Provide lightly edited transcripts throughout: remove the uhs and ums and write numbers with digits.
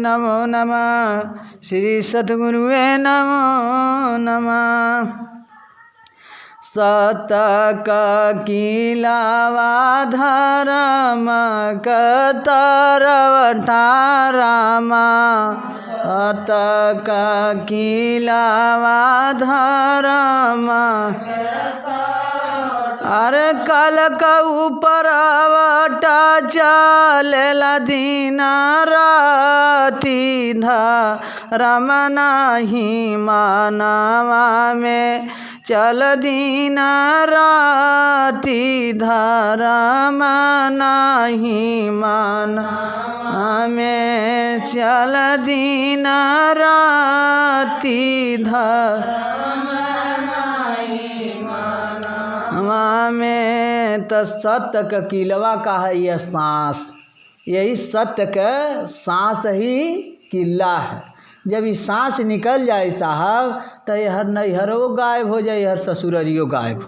नमो नमः, श्री सद्गुरुवे नमो नमः। सतक किलावा धर्म कतरवठारामा, सतक किलावा धर्म अरे कल का ऊपर वटा चलेला दिन राती धर्म नहीं मानवा में चल दिन राती धर्म नहीं मानवा में चल दिन राती धर्म में। तो सत्य का किलवा का है यह सांस, यही सत्य का सांस ही किला है। जब ये सांस निकल जाए साहब तो हर नैहरो गायब हो जाए, हर ससुररियो गायब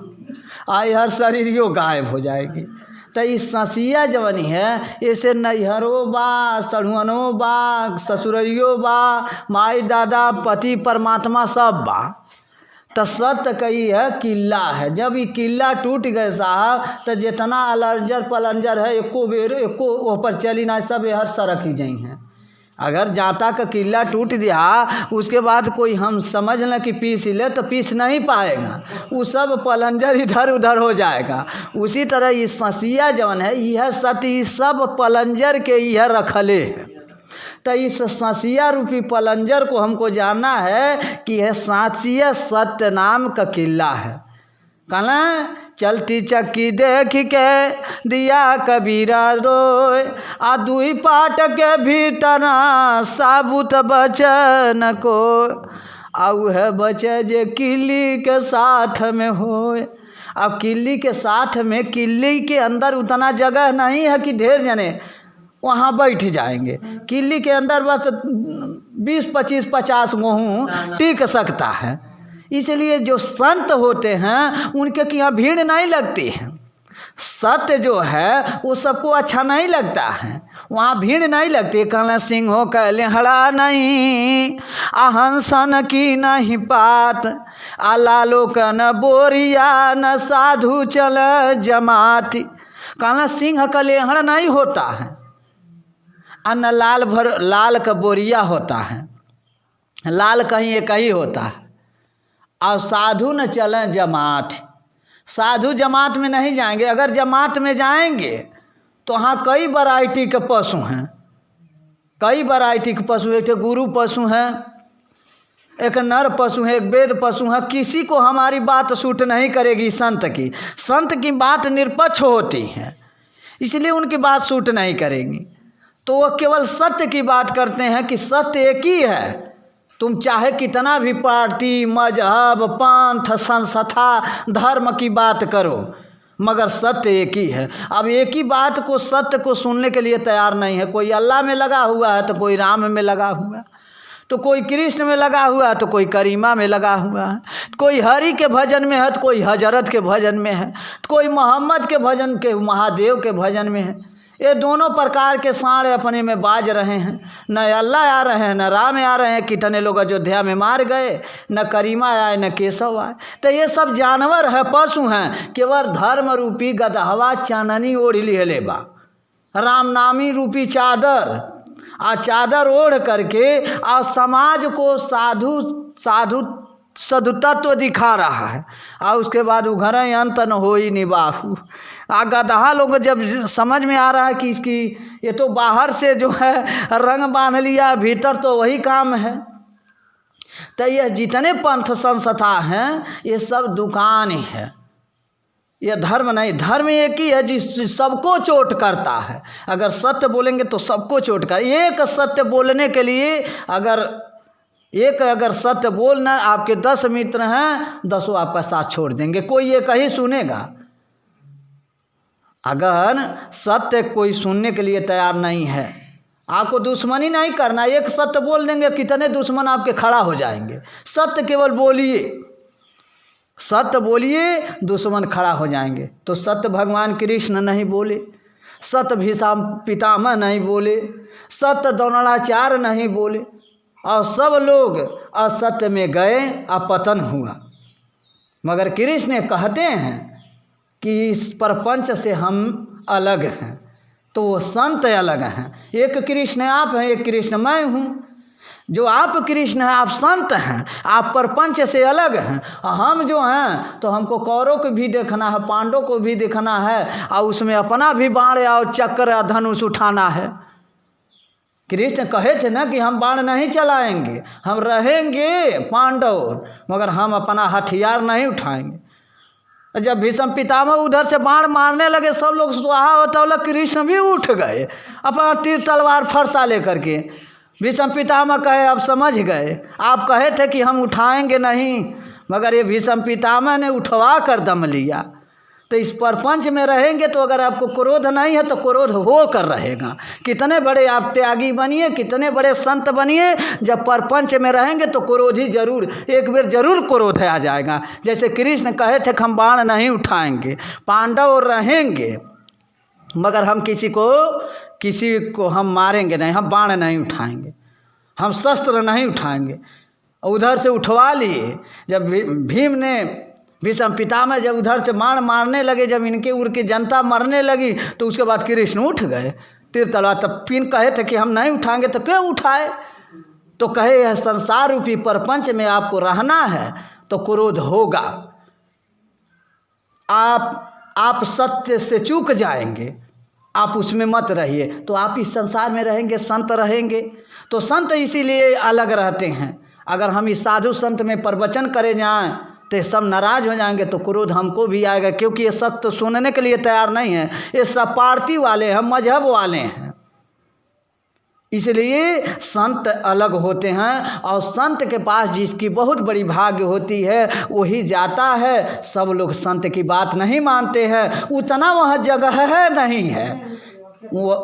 आई, हर शरीरियो गायब हो जाएगी। तो इस सांसिया जवनी है ऐसे नैहरो बा, सढ़ुअनो बा, ससुररियो बा, माई दादा पति परमात्मा सब बा। तो सत्य कही है किला है। जब ये किला टूट गए साहब तो जितना अलंजर पलंजर है एको बेर एको ऊपर चली ना, सब हर सड़क ही जाई हैं। अगर जाता का किला टूट गया उसके बाद कोई हम समझ लें कि पीस ले तो पीस नहीं पाएगा, वो सब पलंजर इधर उधर हो जाएगा। उसी तरह ये सांसिया जवन है यह सत्य सब पलंजर के यह रखले है। तो इस सांसिया रूपी पलंजर को हमको जानना है कि यह सांसिया सत्य नाम का किला है। कहना चलती चक्की देख के दिया कबीरा रोए, आ दुई पाट के भीतर साबुत बचन को, आउ है बचे जे किल्ली के साथ में होए। अब किल्ली के साथ में, किल्ली के अंदर उतना जगह नहीं है कि ढेर जने वहाँ बैठ जाएंगे। किल्ली के अंदर बस 20, 25, 50 गेहूँ टिक सकता है। इसलिए जो संत होते हैं उनके यहाँ भीड़ नहीं लगती है। सत्य जो है वो सबको अच्छा नहीं लगता है, वहाँ भीड़ नहीं लगती। कहना सिंहो कहले हड़ा नहीं, आहंसन की नहीं पात, आ लालो का न बोरिया न साधु चल जमाती। कहना सिंह का लेहड़ नहीं होता है, न लाल भर लाल का बोरिया होता है, लाल कहीं एक ही होता है। और साधु न चलें जमात, साधु जमात में नहीं जाएंगे। अगर जमात में जाएंगे तो वहाँ कई वैरायटी के पशु हैं, कई वैरायटी के पशु। एक गुरु पशु हैं, एक नर पशु है, एक वेद पशु है। किसी को हमारी बात सूट नहीं करेगी संत की। संत की बात निरपक्ष होती है, इसलिए उनकी बात सूट नहीं करेगी। तो वो केवल सत्य की बात करते हैं कि सत्य एक ही है। तुम चाहे कितना भी पार्टी, मजहब, पंथ, संस्था, धर्म की बात करो, मगर सत्य एक ही है। अब एक ही बात को, सत्य को सुनने के लिए तैयार नहीं है। कोई अल्लाह में लगा हुआ है तो कोई राम में लगा हुआ है, तो कोई कृष्ण में लगा हुआ है तो कोई करीमा में लगा हुआ है, कोई हरि के भजन में है तो कोई हजरत के भजन में है, तो कोई मोहम्मद के भजन के, महादेव के भजन में है। ये दोनों प्रकार के साँड़ अपने में बाज रहे हैं। न अल्लाह आ रहे हैं, न राम आ रहे हैं। कितने लोग अयोध्या में मार गए, न करीमा आए न केशव आए। तो ये सब जानवर है, पशु हैं। केवल धर्म रूपी गदहवा चाननी ओढ़ लिए बा, राम नामी रूपी चादर, आ चादर ओढ़ करके आ समाज को साधु साधु सदुतत्व दिखा रहा है। और उसके बाद उघर अंत न हो ही निबाहू। गदहा लोग जब समझ में आ रहा है कि इसकी ये तो बाहर से जो है रंग बांध लिया, भीतर तो वही काम है। तो ये जितने पंथ संस्था हैं ये सब दुकान ही है, ये धर्म नहीं। धर्म एक ही है जिस सबको चोट करता है। अगर सत्य बोलेंगे तो सबको चोट कर। एक सत्य बोलने के लिए अगर सत्य बोलना, आपके 10 मित्र हैं, 10 आपका साथ छोड़ देंगे, कोई एक ही सुनेगा। अगर सत्य कोई सुनने के लिए तैयार नहीं है, आपको दुश्मनी नहीं करना, एक सत्य बोल देंगे, कितने दुश्मन आपके खड़ा हो जाएंगे। सत्य केवल बोलिए, सत्य बोलिए, दुश्मन खड़ा हो जाएंगे। तो सत्य भगवान कृष्ण नहीं बोले, सत भीष्म पितामह नहीं बोले, सत्य द्रोणाचार्य नहीं बोले, और सब लोग असत्य में गए, अपतन हुआ। मगर कृष्ण कहते हैं कि इस प्रपंच से हम अलग हैं, तो वो संत अलग हैं। एक कृष्ण आप हैं, एक कृष्ण मैं हूँ। जो आप कृष्ण हैं, आप संत हैं, आप प्रपंच से अलग हैं। हम जो हैं तो हमको कौरव को भी देखना है, पांडव को भी देखना है, और उसमें अपना भी बाण और चक्र या धनुष उठाना है। कृष्ण कहे थे ना कि हम बाण नहीं चलाएंगे, हम रहेंगे पांडव, मगर हम अपना हथियार नहीं उठाएंगे। जब भीष्म पितामह उधर से बाण मारने लगे, सब लोग स्वाहा होता, कृष्ण भी उठ गए अपना तीर तलवार फरसा लेकर के। भीष्म पितामह कहे अब समझ गए, आप कहे थे कि हम उठाएंगे नहीं, मगर ये भीष्म पितामह ने उठवा कर दम लिया। तो इस प्रपंच में रहेंगे तो अगर आपको क्रोध नहीं है तो क्रोध हो कर रहेगा। कितने बड़े आप त्यागी बनिए, कितने बड़े संत बनिए, जब प्रपंच में रहेंगे तो क्रोध ही जरूर, एक बार जरूर क्रोध आ जाएगा। जैसे कृष्ण कहे थे कि हम बाण नहीं उठाएंगे, पांडव रहेंगे, मगर हम किसी को हम मारेंगे नहीं, हम बाण नहीं उठाएंगे, हम शस्त्र नहीं उठाएंगे। उधर से उठवा लिए। जब भीम ने भीष्म पितामह जब उधर से बाण मारने लगे, जब इनके उड़ की जनता मरने लगी, तो उसके बाद कृष्ण उठ गए तीर तलवार। तब फिर कहे थे कि हम नहीं उठाएंगे, तो क्यों उठाए? तो कहे यह संसार रूपी प्रपंच में आपको रहना है तो क्रोध होगा। आप सत्य से चूक जाएंगे, आप उसमें मत रहिए, तो आप इस संसार में रहेंगे, संत रहेंगे। तो संत इसीलिए अलग रहते हैं। अगर हम इस साधु संत में प्रवचन करे जाएं तो सब नाराज हो जाएंगे, तो क्रोध हमको भी आएगा, क्योंकि ये सत्य सुनने के लिए तैयार नहीं है। ये सब पार्टी वाले हैं, मजहब वाले हैं। इसलिए संत अलग होते हैं, और संत के पास जिसकी बहुत बड़ी भाग्य होती है वही जाता है। सब लोग संत की बात नहीं मानते हैं, उतना वहाँ जगह है नहीं है,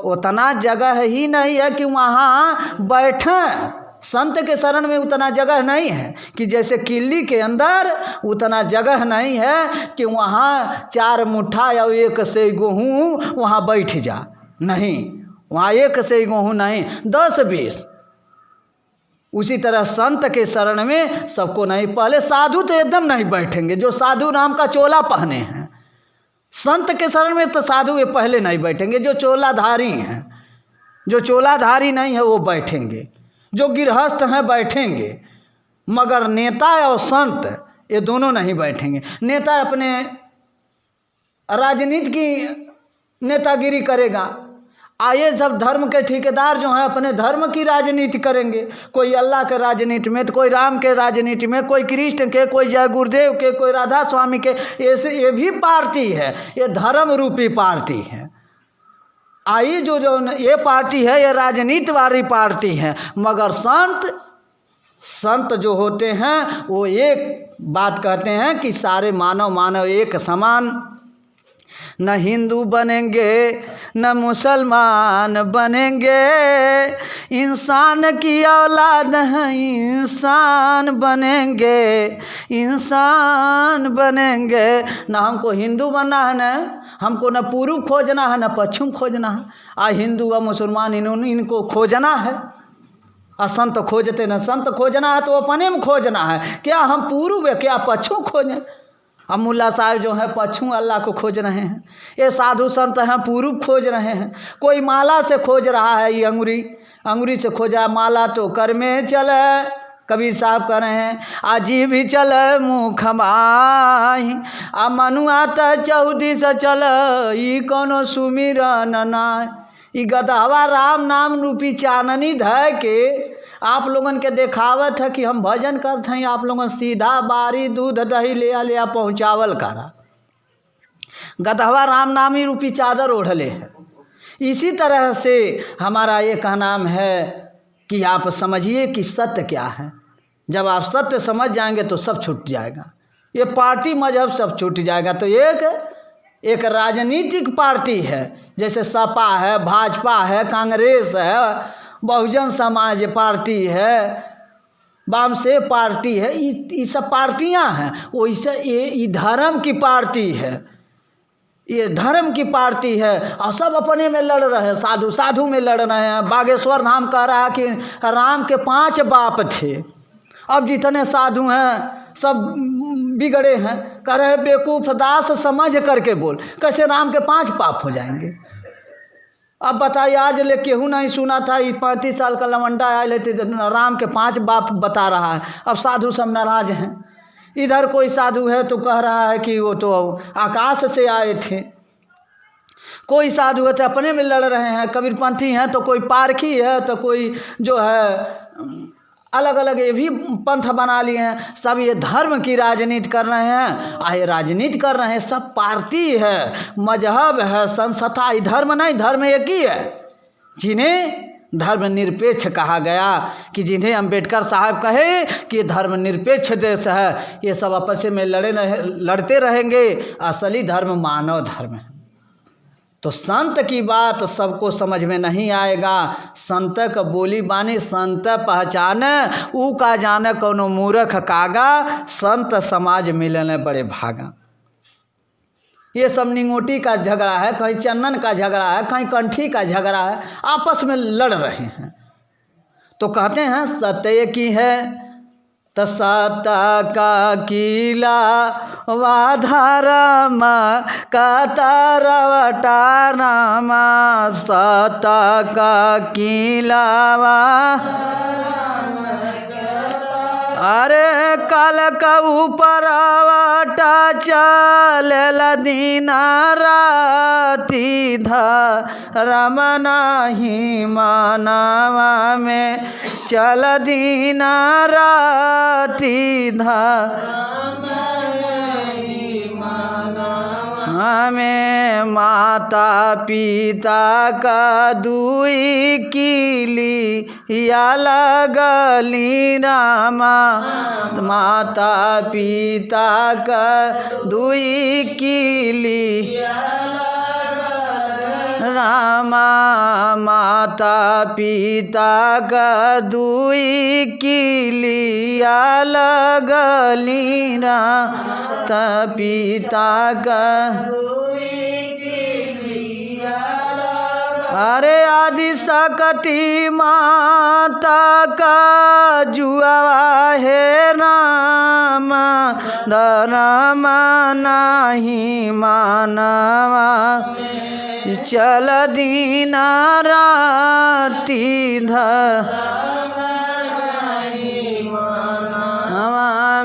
उतना जगह ही नहीं है कि वहाँ बैठें। संत के शरण में उतना जगह नहीं है कि जैसे किले के अंदर उतना जगह नहीं है कि वहाँ 4 मुट्ठा या 1 से गेहूँ वहाँ बैठ जा, नहीं, वहाँ 1 से गेहूँ नहीं, 10-20। उसी तरह संत के शरण में सबको नहीं। पहले साधु तो एकदम नहीं बैठेंगे, जो साधु नाम का चोला पहने हैं। संत के शरण में तो साधु ये पहले नहीं बैठेंगे, जो चोलाधारी हैं। जो चोलाधारी नहीं है वो बैठेंगे, जो गृहस्थ हैं बैठेंगे, मगर नेता और संत ये दोनों नहीं बैठेंगे। नेता अपने राजनीति की नेतागिरी करेगा, आए सब धर्म के ठेकेदार जो हैं अपने धर्म की राजनीति करेंगे। कोई अल्लाह के राजनीति में, तो कोई राम के राजनीति में, कोई कृष्ण के, कोई जय गुरुदेव के, कोई राधा स्वामी के। ये भी पार्टी है, ये धर्म रूपी पार्टी है। आई जो ये पार्टी है, ये राजनीति वाली पार्टी है। मगर संत जो होते हैं वो एक बात कहते हैं कि सारे मानव एक समान, न हिंदू बनेंगे न मुसलमान बनेंगे, इंसान की औलाद है इंसान बनेंगे, इंसान बनेंगे। न हमको हिंदू बनना है, न हमको न पूर्व खोजना है, न पश्चिम खोजना है। हिंदू व मुसलमान इनको खोजना है। संत खोजते न संत खोजना है तो अपने में खोजना है। क्या हम पूर्व है, क्या पश्चिम खोजें? अब मुल्ला साहब जो है पश्चिम अल्लाह को खोज रहे हैं, ये साधु संत हैं पूर्व खोज रहे हैं। कोई माला से खोज रहा है, ये अंगुरी से खोजा, माला तो कर में चले। कबीर साहब कह रहे हैं आजी भी चल मुँह खमाई, आ मनुआ त चौदी से चल ई कोनो सुमिरन नाय। ई गदहवा राम नाम रूपी चाननी धय के आप लोगन के देखावत है कि हम भजन करते हैं। आप लोगन सीधा बारी दूध दही ले पहुँचावल करा। गदहवा राम नामी रूपी चादर ओढ़ले है। इसी तरह से हमारा ये कहनाम है कि आप समझिए कि सत्य क्या है। जब आप सत्य समझ जाएंगे तो सब छूट जाएगा, ये पार्टी मजहब सब छूट जाएगा। तो एक राजनीतिक पार्टी है, जैसे सपा है, भाजपा है, कांग्रेस है, बहुजन समाज पार्टी है, वामसे पार्टी है, ये सब पार्टियां हैं। वैसे ये धर्म की पार्टी है। ये धर्म की पार्टी है और सब अपने में लड़ रहे हैं, साधु साधु में लड़ रहे हैं। बागेश्वर धाम कह रहा है कि राम के 5 बाप थे, अब जितने साधु हैं सब बिगड़े हैं। कह रहे बेवकूफ़ दास समझ करके बोल, कैसे राम के 5 बाप हो जाएंगे। अब बताइए, आज ले केहू नहीं सुना था, ये 35 साल का लवंडा आए लेते राम के 5 बाप बता रहा है। अब साधु सब नाराज हैं। इधर कोई साधु है तो कह रहा है कि वो तो आकाश से आए थे, कोई साधु है तो अपने में लड़ रहे हैं। कबीरपंथी हैं तो कोई पारखी है तो कोई जो है अलग अलग ये भी पंथ बना लिए हैं। सब ये धर्म की राजनीति कर रहे हैं, ये राजनीति कर रहे हैं। सब पार्टी है, मजहब है, संस्था। ये धर्म नहीं, धर्म एक ही है। जिन्हें धर्म निरपेक्ष कहा गया, कि जिन्हें अंबेडकर साहब कहे कि धर्म निरपेक्ष देश है, ये सब आपस में लड़ते रहेंगे। असली धर्म मानव धर्म है। तो संत की बात सबको समझ में नहीं आएगा। संत का बोली बानी संत पहचाने, ऊ का जाने कोनो मूर्ख कागा। संत समाज मिलने बड़े भागा। ये सब निंगोटी का झगड़ा है, कहीं चंदन का झगड़ा है, कहीं कंठी का झगड़ा है, आपस में लड़ रहे हैं। तो कहते हैं सत्य की है तो सत का किला वाधारम कतरवटाराम। सत का किला अरे कल का ऊपर वाटा चल दिन राती धर्म नहीं मानवा में चल दिन राती धर्म हमें माता पिता का दुई किली या लगली रामा। माता पिता का दुई किली रामा। माता पिता का दुई किलिया लगली माता पिता का अरे आदि सकती माता का जुआ है राम। धर्म नहीं मानवा चल दिन राती धर्म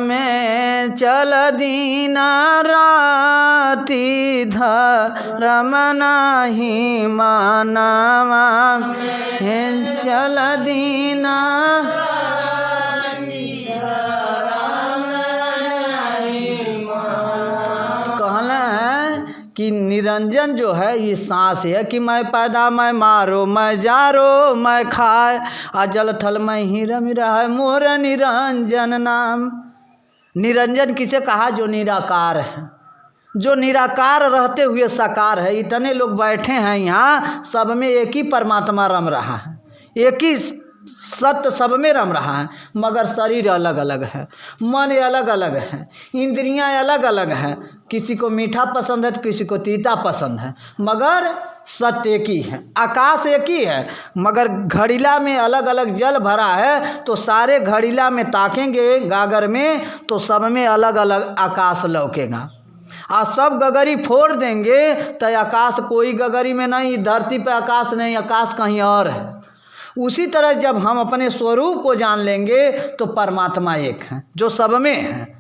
में चल दिन राती धर्म नहीं मानवा चल दिन कि निरंजन जो है ये सांस है कि मैं पैदा मैं मारो मैं जारो मैं खाए अजल थल मैं ही रम रहा मोर निरंजन नाम। निरंजन किसे कहा? जो निराकार है, जो निराकार रहते हुए साकार है। इतने लोग बैठे हैं यहाँ, सब में एक ही परमात्मा रम रहा है, एक ही सत्य सब में रम रहा है, मगर शरीर अलग अलग है, मन अलग अलग है, इंद्रियां अलग अलग है। किसी को मीठा पसंद है तो किसी को तीता पसंद है, मगर सत्य एक ही है। आकाश एक ही है, मगर घड़ीला में अलग अलग जल भरा है। तो सारे घड़ीला में ताकेंगे गागर में तो सब में अलग अलग आकाश लौकेगा। और सब गगरी फोड़ देंगे तो आकाश कोई गगरी में नहीं, धरती पे आकाश नहीं, आकाश कहीं और है। उसी तरह जब हम अपने स्वरूप को जान लेंगे तो परमात्मा एक है जो सब में है,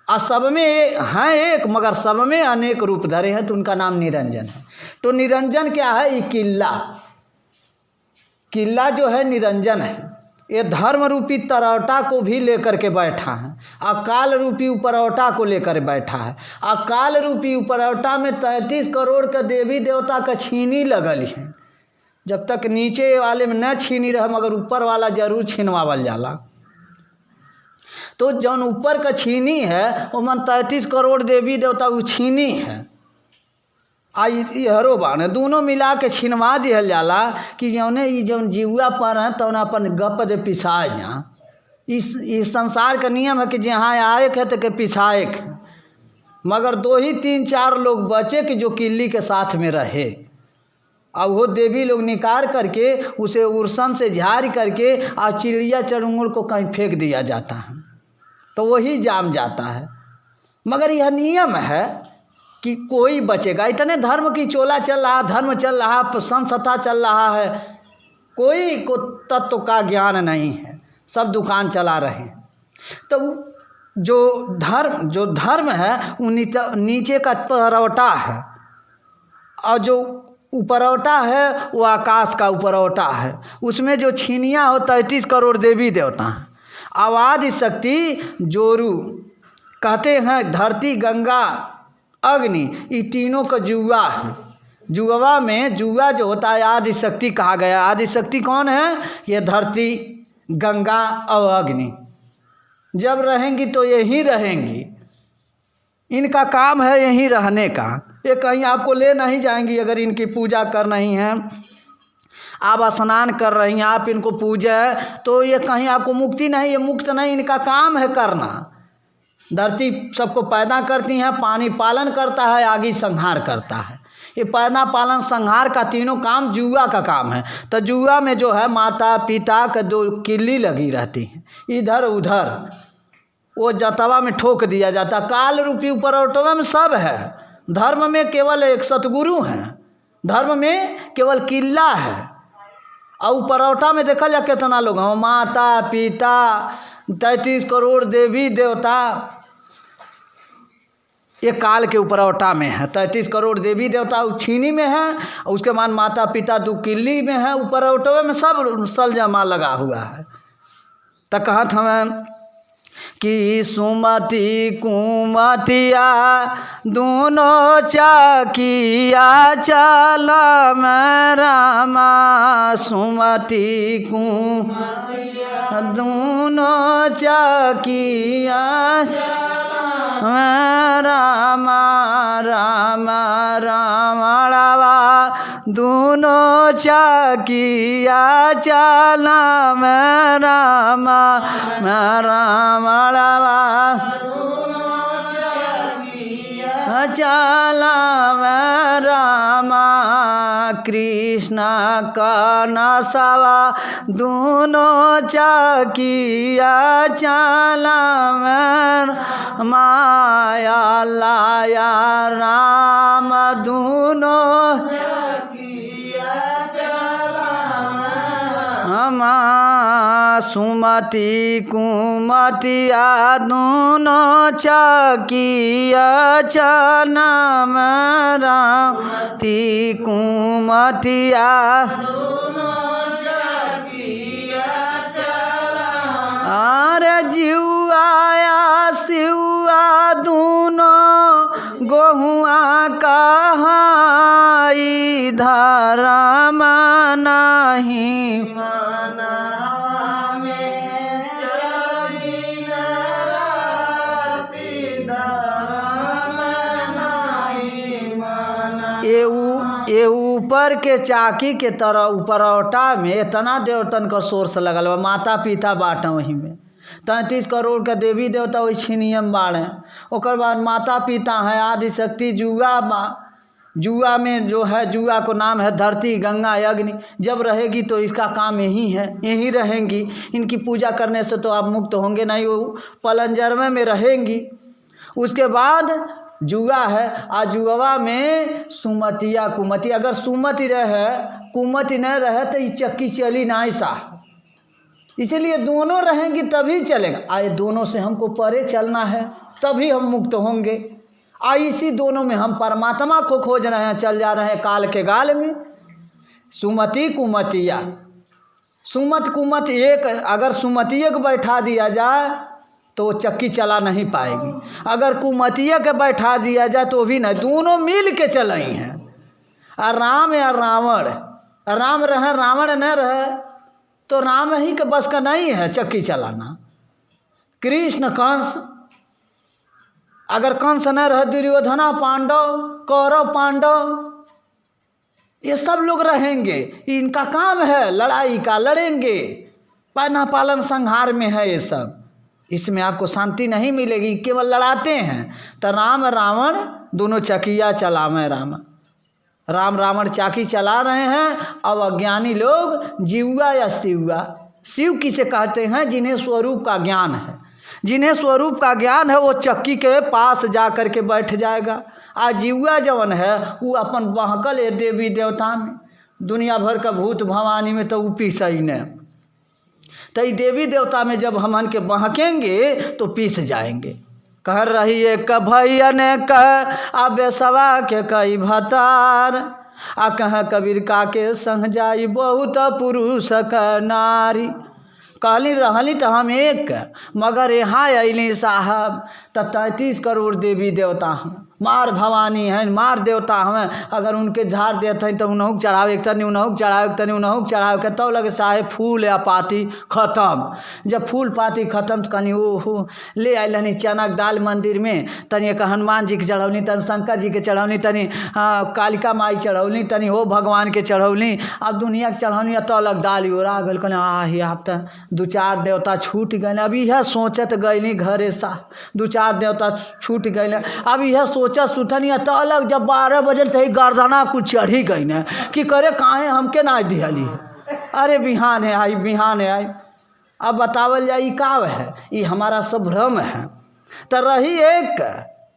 और सब में हैं एक मगर सब में अनेक रूप धरे हैं, तो उनका नाम निरंजन है। तो निरंजन क्या है? ये किला, किला जो है निरंजन है। ये धर्म रूपी तरौटा को भी लेकर के बैठा है, अकाल रूपी उपरौटा को लेकर बैठा है। अकाल रूपी उपरौटा में 33 करोड़ का देवी देवता का छीनी लगल है। जब तक नीचे वाले में न छीनी रहे मगर ऊपर वाला जरूर छीनवावल जाला। तो जौन ऊपर का छीनी है वो मन 33 करोड़ देवी देवता वो छीनी है। हरो बाण दोनों मिला के छीनवा दिहल जाला कि जौने ये जौन जीवा पर है तौन अपन गप दे पिछाए यहाँ। इस संसार का नियम है कि जहाँ आए है तो के पिछाए है। मगर 2 ही 3 4 लोग बचे कि जो किल्ली के साथ में रहे, और वो देवी लोग निकाल करके उसे उर्सन से झाड़ करके और चिड़िया चुड़मुड़ को कहीं फेंक दिया जाता है, तो वही जाम जाता है। मगर यह नियम है कि कोई बचेगा। इतने धर्म की चोला चल रहा, धर्म चल रहा, संस्था चल रहा है, कोई को तत्व का ज्ञान नहीं है, सब दुकान चला रहे हैं। तो जो धर्म है वो नीचे का परवटा है, और जो उपरवटा है वो आकाश का उपरवटा है। उसमें जो छीनियाँ हो 33 करोड़ देवी देवता हैं। आवादि शक्ति जोरू कहते हैं, धरती गंगा अग्नि, ये तीनों का जुआ है। जुआ में जुआ जो होता है आदि शक्ति कहा गया। आदि शक्ति कौन है? ये धरती गंगा और अग्नि। जब रहेंगी तो यहीं रहेंगी, इनका काम है यहीं रहने का। ये कहीं आपको ले नहीं जाएंगी। अगर इनकी पूजा कर रही हैं, आप स्नान कर रही हैं, आप इनको पूजा तो ये कहीं आपको मुक्ति नहीं, ये मुक्त नहीं, इनका काम है करना। धरती सबको पैदा करती हैं, पानी पालन करता है, आगे संहार करता है। ये पैदा पालन संहार का तीनों काम जुआ का काम है। तो जुआ में जो है माता पिता का 2 किल्ली लगी रहती हैं, इधर उधर, वो जतवा में ठोक दिया जाता। काल रूपी उपरवटवा में सब है। धर्म में केवल एक सतगुरु हैं, धर्म में केवल किला है। और उपरवटा में देखा जाए कितना लोग हैं, माता पिता 33 करोड़ देवी देवता, ये काल के उपरवटा में है। 33 करोड़ देवी देवता छीनी में है, और उसके बाद माता पिता 2 किल्ली में है। उपरवटवे में सब सल जमा लगा हुआ है। तो कहत हमें कि सुमति कुमतिया दोनों चाकिया चला में रामा, सुमति कुमतिया दोनों चाकिया रामा रामा रामड़वा, दोनों चाकिया चला में रामा रामड़वा, चला में रामा, कृष्ण का नसवा दोनों चाकिया चला में, माया लाया राम दोनों चाकिया चला में, सुमति कुमतिया दोनों चाकिया चला में राम, ती कुमतिया अरे जिउआया सिउआ दोनों गोहुआ कहाई, धर्म नहीं ये ऊपर के चाकी के तरह उपरवटा में इतना देवतन का सोर्स लगल बा। माता पिता बाटे वहीं में 33 करोड़ के देवी देवता वही छिनियम बाड़े। ओकर बाद माता पिता हैं, आदि शक्ति जुआ बा। जुआ में जो है, जुआ को नाम है धरती गंगा अग्नि। जब रहेगी तो इसका काम यही है, यहीं रहेंगी। इनकी पूजा करने से तो आप मुक्त होंगे नहीं, वो पलंजरमे में रहेंगी। उसके बाद जुआ है, आ जुआ में सुमतिया कुमति, अगर सुमति रहे कुमति न रहे तो ये चक्की चली नहीं सा। इसलिए दोनों रहेंगी तभी चलेगा। आए दोनों से हमको परे चलना है, तभी हम मुक्त होंगे। इसी दोनों में हम परमात्मा को खोज रहे हैं, चल जा रहे हैं काल के गाल में। सुमति कुमतिया, सुमत कुमत एक, अगर सुमतिया को बैठा दिया जाए तो चक्की चला नहीं पाएगी। अगर कुमतिया के बैठा दिया जाए तो भी नहीं, दोनों मिल के चल रही हैं। राम या रावण, राम रहे रावण न रहे तो राम ही के बस का नहीं है चक्की चलाना। कृष्ण कंस, अगर कंस न रहे, दुर्योधना पांडव, कौरव पांडव, ये सब लोग रहेंगे। इनका काम है लड़ाई का, लड़ेंगे, पैना पालन संहार में है ये सब। इसमें आपको शांति नहीं मिलेगी, केवल लड़ाते हैं। तो राम रावण दोनों चकिया चलावे राम रावण चाकी चला रहे हैं। अब अज्ञानी लोग जीवा या शिवा, शिव किसे कहते हैं? जिन्हें स्वरूप का ज्ञान है। जिन्हें स्वरूप का ज्ञान है वो चक्की के पास जा कर के बैठ जाएगा। आज जीवा जवन है वो अपन बहकल है देवी देवता में, दुनिया भर का भूत भवानी में तो वो पीसा ही नहीं। तो ये देवी देवता में जब हमन के बहकेंगे तो पीस जाएंगे। कह रही है कभैयन का बेसवा के कई भतार, आ कह कबीर का के संग जाई बहुत पुरुष का नारी। कहली रहली तो हम एक, मगर यहाँ अली साहब तो 33 करोड़ देवी देवता हैं, मार भवानी हैं, मार देवता हमें। अगर उनके धार देते हैं तो उन्होंने चढ़ावे तनी, उन्होंने चढ़ावे तनी, उन्होंने चढ़ावे के तब लगे चाहे फूल या पाती ख़त्म। जब फूल पाती ख़त्म तो कहीं ओहो ले आए हनी चना के दाल मंदिर में, तनी एक हनुमान जी के चढ़ौनी, तनी शंकर जी के चढ़ौनी, तनी कालिका माई चढ़ौनी, तनी हो भगवान के चढ़ौनी। अब दुनिया के चढ़ौनी तो अलग डाली ओरा गल कहने आही आप तो 2-4 देवता छूट गए। अब यह सोचत गई घरे सा 2-4 देवता छूट गए। अब यह सोचा सुथनिया तो अलग। जब 12 बजे तो गर्दना कुछ चढ़ी गई न कि करे काहे हमके ना दिहली। अरे बिहान है आई, बिहान है आई। अब बतावल जाए का है, ये हमारा सब भ्रम है। तो रही एक,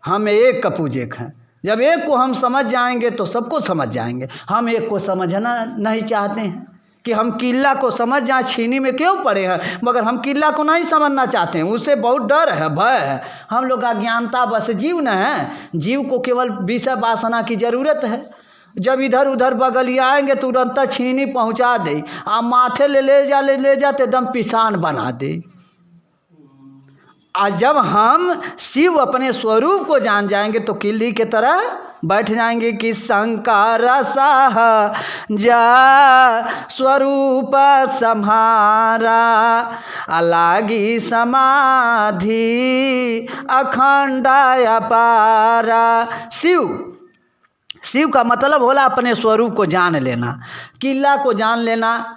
हम एक का पूजक हैं। जब एक को हम समझ जाएंगे तो सबको समझ जाएंगे। हम एक को समझना नहीं चाहते हैं कि हम किला को समझ जाए, छीनी में क्यों पड़े हैं, मगर हम किला को नहीं समझना चाहते हैं। उससे बहुत डर है, भय है। हम लोग का ज्ञानता बस जीव न है। जीव को केवल विषय वासना की ज़रूरत है। जब इधर उधर बगलिया आएंगे तुरंत छीनी पहुंचा दे, आ माथे ले जा तो एकदम पिसान बना दे। आज जब हम शिव अपने स्वरूप को जान जाएंगे तो किल्ली के तरह बैठ जाएंगे कि शंकर साह जा स्वरूप सम्हारा, अलागी समाधि अखंड अपारा। शिव का मतलब होला अपने स्वरूप को जान लेना, किला को जान लेना।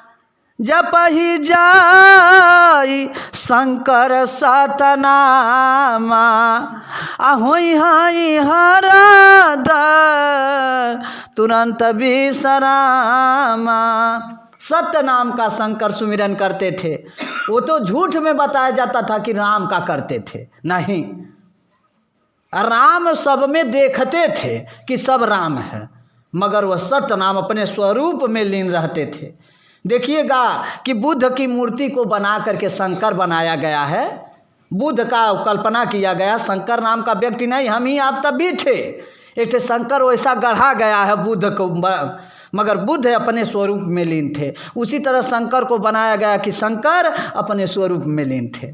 जप ही जाई शंकर सतनामा, ahoई हाई हरा दर तुरंत विश्रामा। सत्य नाम का शंकर सुमिरन करते थे। वो तो झूठ में बताया जाता था कि राम का करते थे, नहीं। राम सब में देखते थे कि सब राम है, मगर वह सत्य नाम अपने स्वरूप में लीन रहते थे। देखिएगा कि बुद्ध की मूर्ति को बना करके शंकर बनाया गया है। बुद्ध का कल्पना किया गया। शंकर नाम का व्यक्ति नहीं, हम ही आप तब भी थे। एक शंकर वैसा गढ़ा गया है बुद्ध को, मगर बुद्ध अपने स्वरूप में लीन थे। उसी तरह शंकर को बनाया गया कि शंकर अपने स्वरूप में लीन थे।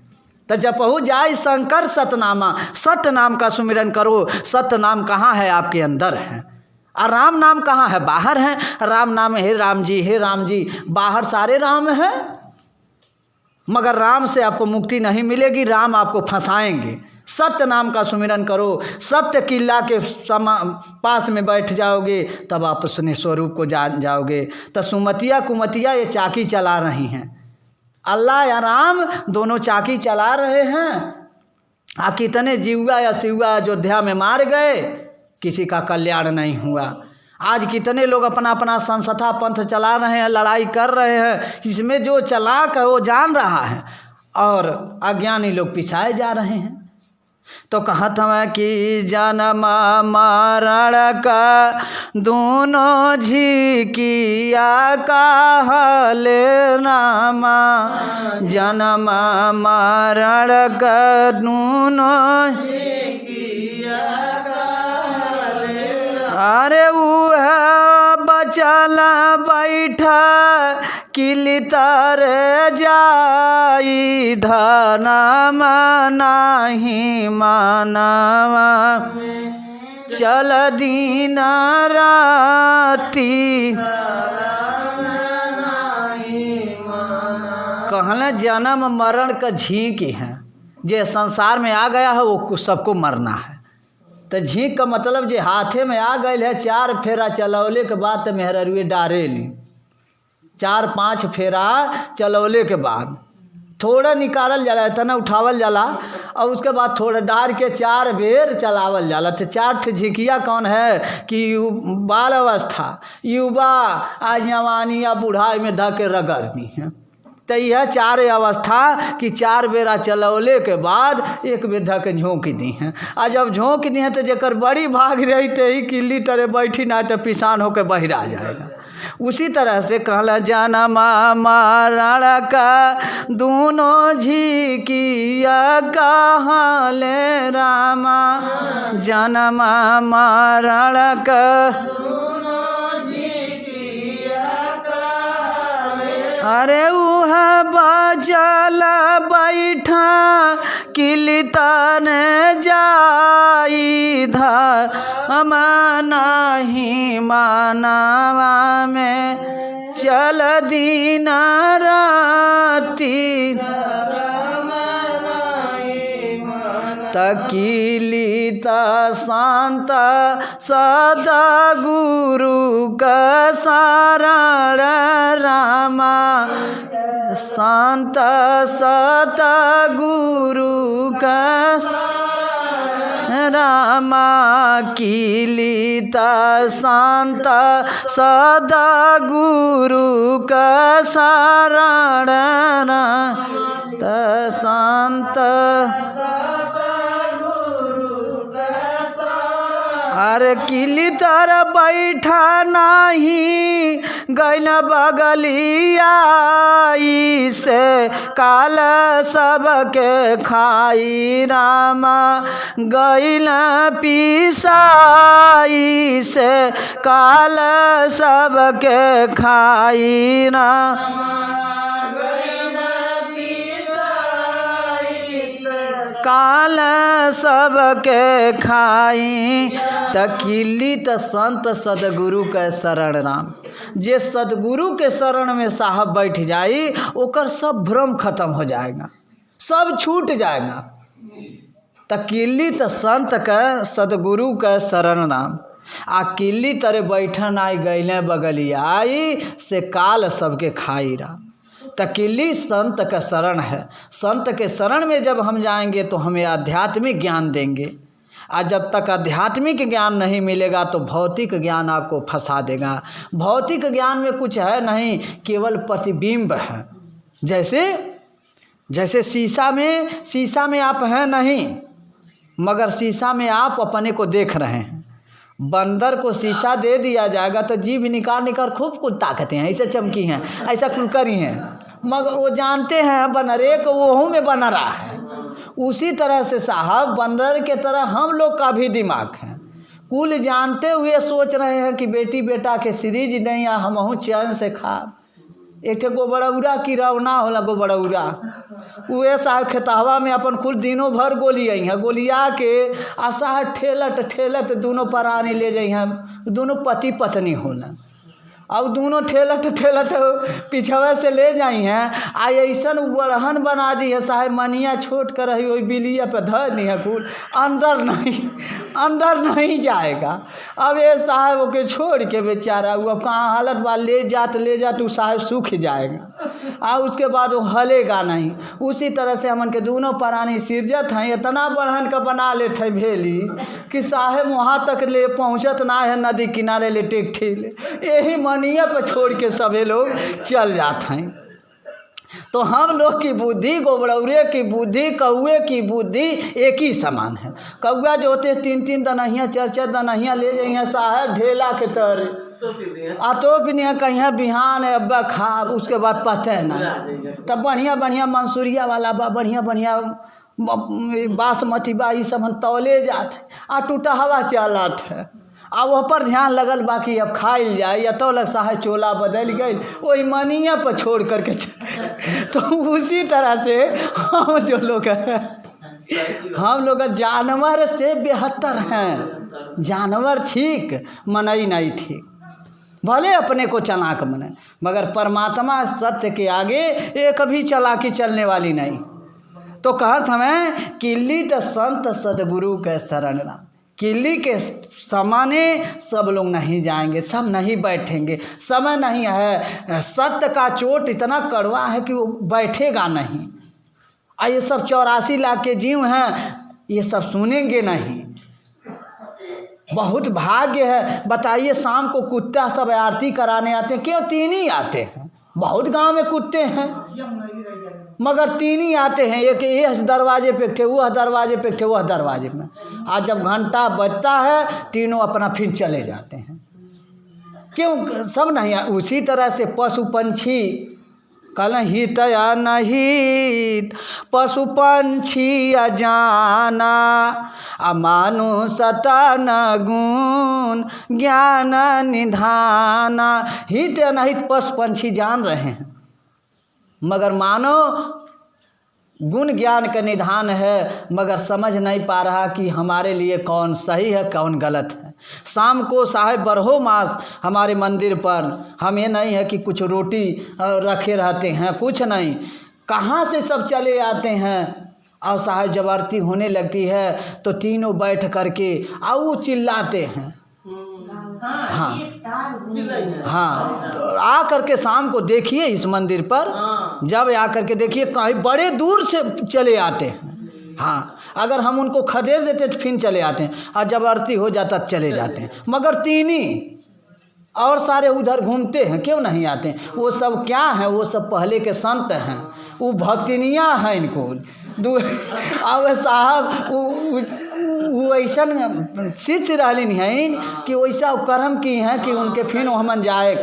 तो जब पहुँच जाए शंकर सतनामा, सत्य नाम का सुमिरन करो। सत्य नाम कहाँ है? आपके अंदर है। और राम नाम कहाँ है? बाहर है। राम नाम हे राम जी, हे राम जी। बाहर सारे राम हैं, मगर राम से आपको मुक्ति नहीं मिलेगी। राम आपको फंसाएंगे। सत्य नाम का सुमिरन करो, सत्य किला के पास में बैठ जाओगे, तब आप अपने स्वरूप को जान जाओगे। तो सुमतिया कुमतिया ये चाकी चला रही हैं। अल्लाह या राम दोनों चाकी चला रहे हैं। कितने जीवा या शिवा अयोध्या में मार गए, किसी का कल्याण नहीं हुआ। आज कितने लोग अपना अपना संस्था पंथ चला रहे हैं, लड़ाई कर रहे हैं। इसमें जो चालाक है वो जान रहा है और अज्ञानी लोग पिछाए जा रहे हैं। तो कहत हमें कि जन्म मरण का दोनों झिकिया कहले नामा, जन्म मरण का दोनों झिकिया कहले। अरे वो बचल बैठा किली तर जाई, धनम नाही मानवा चल दिन राती। कहले जन्म मरण का झींक है, जे संसार में आ गया है वो सबको मरना है। तो झींक का मतलब जे हाथे में आ गए है, 4 फेरा चलौले के बाद तो मेहररुए डारे ली। 4-5 फेरा चलौले के बाद थोड़ा निकालल जाला, इतना उठावल जाला और उसके बाद थोड़ा डार के 4 बेर चलावल जाला। तो 4 ठे झिकिया कौन है कि बाल अवस्था, युवा आ जवानी या बुढ़ाई में धके रगड़नी है। तो यह 4 अवस्था कि 4 बेरा चलौले के बाद 1 बेर धके झोंक दी हैं। आ जब झोंक दी हैं तो जेकर बड़ी भाग रही तो ही किल्ली तरह बैठी ना तो पिसान होकर बहिरा जाएगा। उसी तरह से कहला जनमा मरण का दोनों झिकिया कहाँ ले रामा, जनमा मरण का अरे उह बजल बैठा किली तन जाई हम नहीं मानवा में चल दिन राती तकीली ता शांत सदा गुरु का शरण रामा, शांत सदा गुरु का रामा, कीलिता शांत सदा गुरु का शरण शांत अरे किली तर बैठा नहीं गैल बगलिया से काल सबके खाई रामा, गैल पिसाई से काल सबके खाई रामा, काल सबके खाई तकिली त संत सदगुरु के शरण राम। जे सदगुरु के शरण में साहब बैठ जाई ओकर सब भ्रम खत्म हो जाएगा, सब छूट जाएगा। तकिली त संत के सदगुरु के शरण राम। आ किल्ली तरे बैठन आई गैले बगलिया आई से काल सबके खाई राम। तकिली संत का शरण है। संत के शरण में जब हम जाएंगे तो हमें आध्यात्मिक ज्ञान देंगे। आज जब तक आध्यात्मिक ज्ञान नहीं मिलेगा तो भौतिक ज्ञान आपको फंसा देगा। भौतिक ज्ञान में कुछ है नहीं, केवल प्रतिबिंब है। जैसे शीशा में आप हैं नहीं, मगर शीशा में आप अपने को देख रहे हैं। बंदर को शीशा दे दिया जाएगा तो जीभ निकाल खूब कुछ ताकतें हैं, ऐसे चमकी हैं, ऐसा कुल करी हैं, मगर वो जानते हैं बनरे को वोहू में बन रहा है। उसी तरह से साहब बंदर के तरह हम लोग का भी दिमाग है। कुल जानते हुए सोच रहे हैं कि बेटी बेटा के सीरीज नहीं आ हमहू चैन से खा। एक गोबरौरा की रवना होला गोबरौरा, उहे साहब खेतहवा में अपन कुल दिनों भर गोली आई हैं, गोलिया के आशा ठेलत दोनों प्राणी ले जाइ हैं। दोनों पति पत्नी होला और दोनों ठेलत पिछवे से ले जाई हैं। आ ऐसन बड़हन बना दी है साहब, मनिया छोट कर रही वही बिलिया पे धर दी है, कुल अंदर नहीं जाएगा। अब ये साहब ओके छोड़ के बेचारा वो अब कहाँ हालत बा, ले जात वो साहब सूख जाएगा और उसके बाद वो हलेगा नहीं। उसी तरह से हमन के दोनों प्राणी सिरजत हैं, इतना बढ़न का बना लेते हैं भेली कि साहब वहाँ तक ले पहुँचत ना है, नदी किनारे ले टेक ठेले यही मनिया पर छोड़ के सभी लोग चल जाते हैं। तो हम लोग की बुद्धि, गोबरौरे की बुद्धि, कौए की बुद्धि एक ही समान है। कौआ जो होते 3-3 दनहियाँ 4-4 दनहियाँ ले जाइए साहब ढेला के तर तो पिनिया कहीं बिहान अब्बा खा, उसके बाद पते है ना। तब बढ़िया मंसूरिया वाला बा, बढ़िया बासमती बा, ये सब हम तौले जाते आ टूटा हवा चलत है। अब वह पर ध्यान लगल बाकी अब खाइल जाए या तो लग साहब चोला बदल गई वही मनिया पर छोड़ करके तो उसी तरह से हम जो लोग हैं हम लोग जानवर से बेहतर हैं। जानवर ठीक मनई नहीं ठीक, भले अपने को चालाक मने, मगर परमात्मा सत्य के आगे ये कभी चालाकी चलने वाली नहीं। तो कहत हमें किल्ली तो संत सदगुरु के शरण ना। किल्ली के समाने सब लोग नहीं जाएंगे, सब नहीं बैठेंगे, समय नहीं है। सत्य का चोट इतना कड़वा है कि वो बैठेगा नहीं। ये सब 84 लाख के जीव हैं, ये सब सुनेंगे नहीं। बहुत भाग्य है। बताइए, शाम को कुत्ता सब आरती कराने आते हैं, क्यों? 3 ही आते हैं। बहुत गांव में कुत्ते हैं मगर 3 ही आते हैं, एक इस दरवाजे पे थे, वह दरवाजे पे थे, वह दरवाजे में। आज जब घंटा बजता है तीनों अपना फिर चले जाते हैं। क्यों? सब नहीं। उसी तरह से पशु पंछी कल हित अनहित, पशु पंछी अजाना, अमानुष तन गुण ज्ञान निधाना। हित अनहित पशु पंछी जान रहे हैं, मगर मानो गुण ज्ञान का निधान है, मगर समझ नहीं पा रहा कि हमारे लिए कौन सही है कौन गलत है। शाम को साहेब बरहो मास हमारे मंदिर पर हम ये नहीं है कि कुछ रोटी रखे रहते हैं, कुछ नहीं, कहाँ से सब चले आते हैं। और साहेब जब आरती होने लगती है तो तीनों बैठ करके आओ चिल्लाते हैं। हाँ हाँ, तो आ करके शाम को देखिए इस मंदिर पर, जब आ करके देखिए कहीं बड़े दूर से चले आते हैं। हाँ, अगर हम उनको खदेड़ देते तो फिर चले आते हैं, और जब आरती हो जाता चले जाते हैं। मगर 3 ही, और सारे उधर घूमते हैं, क्यों नहीं आते हैं? वो सब क्या हैं? वो सब पहले के संत हैं, वो भक्तिनियाँ हैं। इनको अब साहब वो ऐसा शिष्य रहलिन हैं कि वैसा कर्म की हैं कि उनके फिर हमन जाए।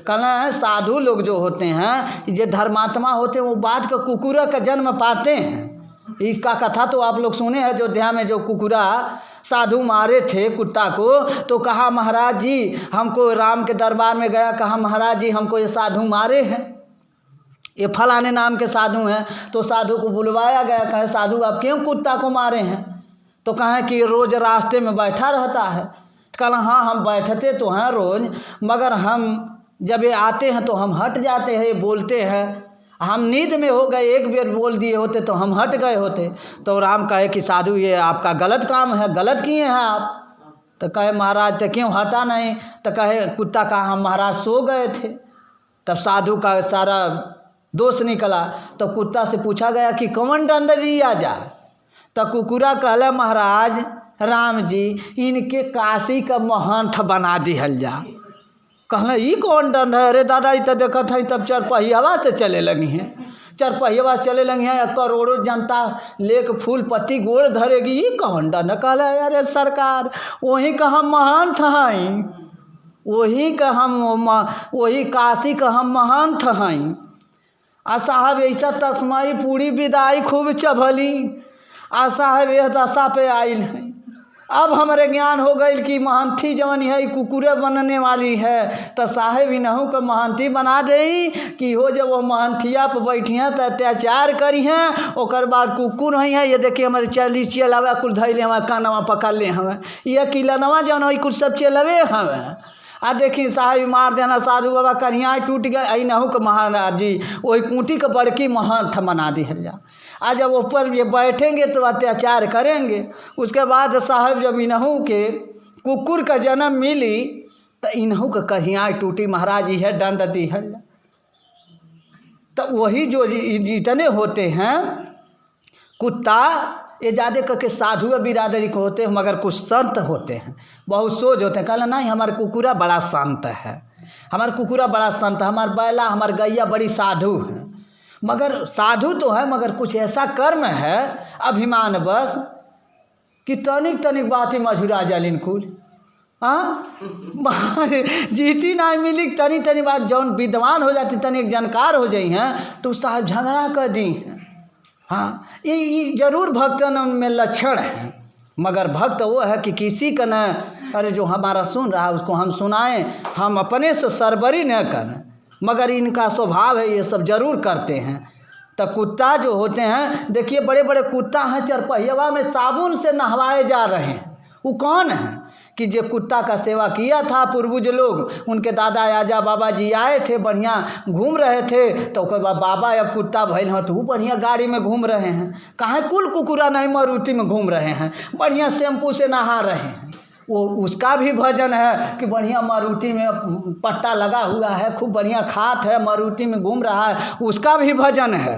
कहना साधु लोग जो होते हैं, जो धर्मात्मा होते हैं, वो बाद का कुकुरा का जन्म पाते हैं। इसका कथा तो आप लोग सुने हैं, अयोध्या में जो कुकुरा साधु मारे थे कुत्ता को, तो कहा महाराज जी हमको, राम के दरबार में गया, कहा महाराज जी हमको ये साधु मारे हैं, ये फलाने नाम के साधु हैं। तो साधु को बुलवाया गया, कहे साधु आप क्यों कुत्ता को मारे हैं? तो कहें कि रोज़ रास्ते में बैठा रहता है। कहना हाँ हम बैठते तो हैं रोज़, मगर हम जब ये आते हैं तो हम हट जाते हैं, ये बोलते हैं, हम नींद में हो गए, एक बार बोल दिए होते तो हम हट गए होते। तो राम कहे कि साधु ये आपका गलत काम है, गलत किए हैं आप। तो कहे महाराज तो क्यों हटा नहीं? तो कहे कुत्ता कहा हम महाराज सो गए थे। तब साधु का सारा दोष निकला। तो कुत्ता से पूछा गया कि कौन दंड दिया जाए? तो कुकुरा कहला महाराज राम जी इनके काशी का महंत बना दिहल जा। कहना ये कौन दंड है? अरे दादा ये तो देखत है तब 4 पहियावा से चले लगी हैं, 4 पहियावा से चले लगी हैं, करोड़ों जनता लेक फूल पत्ती गोड़ धरेगी, ये कौन दंड? कहला अरे सरकार वही का हम महंत हैं, वही काशी का हम महंत हैं। आ साहब ऐसा तस्माई पूरी विदाई खूब चभली, आ साहब यह दशा पे आइल है। अब हमारे ज्ञान हो गई कि महंती जवन है कुकुरे बनने वाली है, तो साहेब इनहू को महंती बना दे कि हो जब वो महंतिया पर बैठी हैं तो अत्याचार करी हैं, ओकर बाद कुकुर ही हैं। ये देखिए हमारे 40 चेलावा कुल धैले हमारे कानवा पकड़ ले हमें, ये किलनवा जवन है कुछ सब चेलवे हमें। आ देखी साहब मार देना साधु बाबा करिया टूट गए। अनहू के महाराज जी वही कुटी के बड़की महंत बना दी है जा। आज जब ऊपर ये बैठेंगे तो अत्याचार करेंगे। उसके बाद साहब जब इनहू के कुकुर का जन्म मिली तो इनहू का कहिया टूटी, महाराज जी है दंड दी है। तो वही जो जितने होते हैं कुत्ता ये ज़्यादा करके साधु बिरादरी को होते हैं, मगर कुछ संत होते हैं बहुत सोच होते हैं। कहला नहीं हमारा कुकुरा बड़ा संत है, हमारा कुकुरा बड़ा संत है, हमारा बैला हमारा गैया बड़ी साधु है। मगर साधु तो है मगर कुछ ऐसा कर्म है अभिमान बस कि तनिक तनिक बातें मझुरा जालिन कुल। हाँ जीती ना मिली तनिक तनिक बात जौन विद्वान हो जाती तनिक जानकार हो जाई हैं तो साहब झगड़ा कर दी हैं। हाँ ये जरूर भक्तन में लक्षण है, मगर भक्त वो है कि किसी का न अरे जो हमारा सुन रहा है उसको हम सुनाएं, हम अपने से सरबरी न करें, मगर इनका स्वभाव है ये सब जरूर करते हैं। तो कुत्ता जो होते हैं देखिए बड़े बड़े कुत्ता हैं, 4 पहियावा में साबुन से नहवाए जा रहे हैं। वो कौन है कि जो कुत्ता का सेवा किया था पूर्वज लोग, उनके दादा आजा बाबा जी आए थे बढ़िया घूम रहे थे, तो उसके बाद बाबा अब कुत्ता भैल हैं तो वो बढ़िया गाड़ी में घूम रहे हैं। कहाँ कुल कुकुरा नहीं मारुति में घूम रहे हैं, बढ़िया शैम्पू से नहा रहे हैं। वो उसका भी भजन है कि बढ़िया मारुति में पट्टा लगा हुआ है, खूब बढ़िया खात है, मारुति में घूम रहा है, उसका भी भजन है।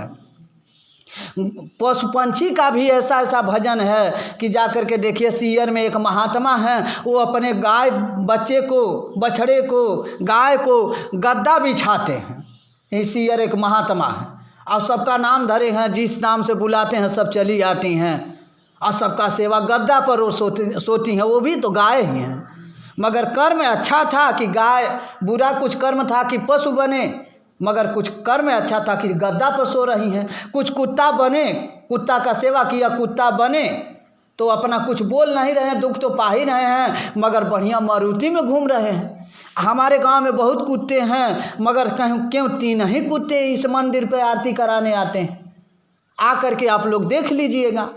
पशु पंछी का भी ऐसा ऐसा भजन है कि जा कर के देखिए, सियर में एक महात्मा है, वो अपने गाय बच्चे को, बछड़े को, गाय को गद्दा बिछाते हैं। ये सियर एक महात्मा है और सबका नाम धरे हैं, जिस नाम से बुलाते हैं सब चली आती हैं और सबका सेवा गद्दा पर वो सोती हैं। वो भी तो गाय ही हैं, मगर कर्म अच्छा था कि गाय, बुरा कुछ कर्म था कि पशु बने, मगर कुछ कर्म अच्छा था कि गद्दा पर सो रही हैं। कुछ कुत्ता बने, कुत्ता का सेवा किया, कुत्ता बने तो अपना कुछ बोल नहीं रहे हैं, दुख तो पा ही रहे हैं, मगर बढ़िया मारुति में घूम रहे हैं। हमारे गांव में बहुत कुत्ते हैं, मगर कहीं क्यों 3 ही कुत्ते इस मंदिर पे आरती कराने आते हैं। आकर के आप लोग देख लीजिएगा।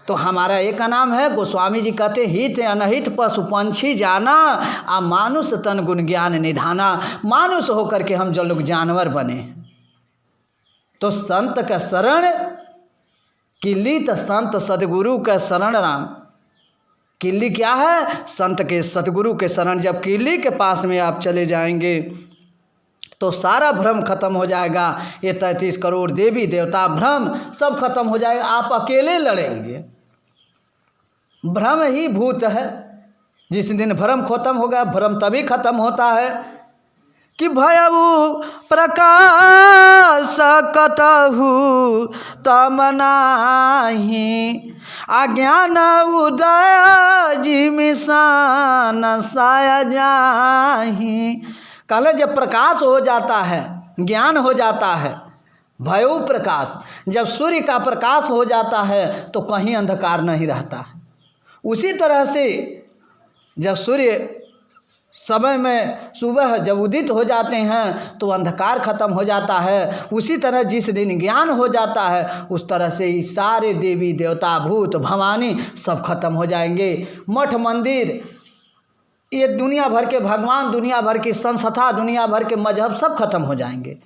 तो हमारा एक नाम है, गोस्वामी जी कहते हित अनहित पशु पंछी जाना, आ मानुष तन गुण ज्ञान निधाना। मानुष होकर के हम जो लोग जानवर बने, तो संत का शरण किल्ली, तो संत सदगुरु का शरण राम। किल्ली क्या है? संत के सतगुरु के शरण। जब किल्ली के पास में आप चले जाएंगे तो सारा भ्रम खत्म हो जाएगा। ये 33 करोड़ देवी देवता भ्रम सब खत्म हो जाएगा। आप अकेले लड़ेंगे। भ्रम ही भूत है। जिस दिन भ्रम खत्म होगा, भ्रम तभी खत्म होता है कि भयऊ प्रकाश कतहु तम नाही, अज्ञान उदय जिमिसान साया जाही। कल जब प्रकाश हो जाता है, ज्ञान हो जाता है, भयऊ प्रकाश, जब सूर्य का प्रकाश हो जाता है तो कहीं अंधकार नहीं रहता है। उसी तरह से जब सूर्य समय में सुबह जब उदित हो जाते हैं तो अंधकार खत्म हो जाता है। उसी तरह जिस दिन ज्ञान हो जाता है, उस तरह से ये सारे देवी देवता भूत भवानी सब खत्म हो जाएंगे। मठ मंदिर, ये दुनिया भर के भगवान, दुनिया भर की संस्था, दुनिया भर के मजहब सब खत्म हो जाएंगे।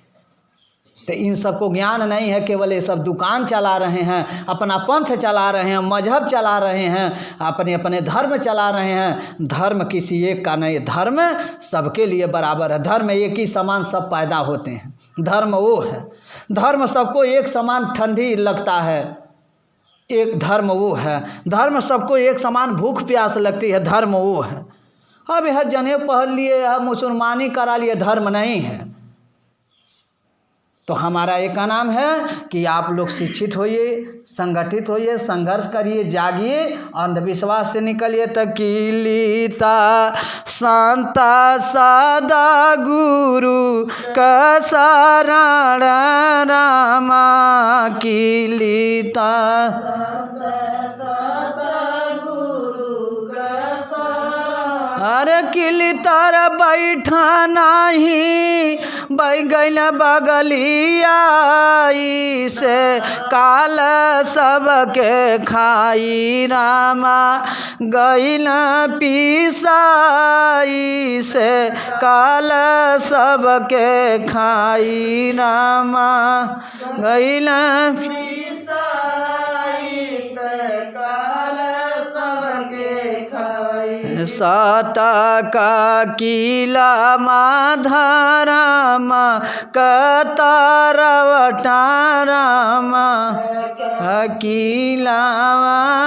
तो इन सबको ज्ञान नहीं है, केवल ये सब दुकान चला रहे हैं, अपना पंथ चला रहे हैं, मजहब चला रहे हैं, अपने अपने धर्म चला रहे हैं। धर्म किसी एक का नहीं, धर्म सबके लिए बराबर है। धर्म एक ही समान सब पैदा होते हैं, धर्म वो है। धर्म सबको एक समान ठंडी लगता है, एक धर्म वो है। धर्म सबको एक समान भूख प्यास लगती है, धर्म वो है। अब यह जनेऊ पहन लिए, अब मुसलमानी करा लिए, धर्म नहीं है। तो हमारा एक का नाम है कि आप लोग शिक्षित होइए, संगठित होइए, संघर्ष करिए, जागिए, अंधविश्वास से निकलिए। तकीलिता संता सदा गुरु का शरण रामा, कीलिता अरे किली तर बैठा नहीं, बैगल बगलिया से काल सबके खाई रामा, गैल पीसाई से काल सबके खाई रामा, गैल साता का किला माधरामा, कतारवटारामा, किला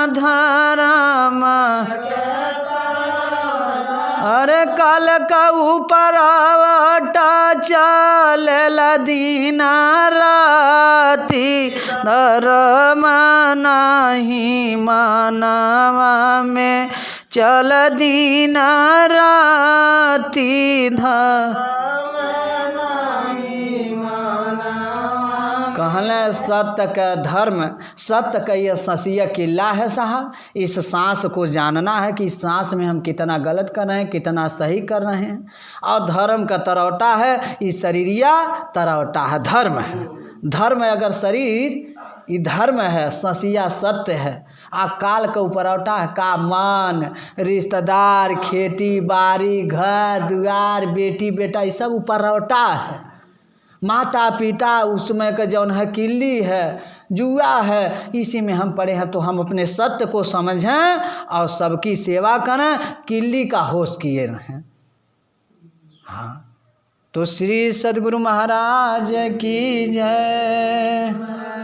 माधरामा। अरे कल का ऊपर आवटा चल दीना राती, धर्म नहीं मानवा में चल दीना राती, धर्म नहीं मानवा। कहले सत्य का धर्म, सत्य का ये ससिया किला है साहब। इस सांस को जानना है कि इस सांस में हम कितना गलत कर रहे हैं, कितना सही कर रहे हैं। और धर्म का तरौटा है, इस शरीरिया तरौटा है, धर्म है। धर्म अगर शरीर ये धर्म है, ससिया सत्य है। आ काल का उपरौटा है का मन, रिश्तेदार, खेती बाड़ी, घर दुआर, बेटी बेटा, ये सब उपरौटा है। माता पिता उसमें का जौन है किल्ली है, जुआ है, इसी में हम पड़े हैं। तो हम अपने सत्य को समझें और सबकी सेवा करें, किल्ली का होश किए रहें। हाँ, तो श्री सद्गुरु महाराज की जय।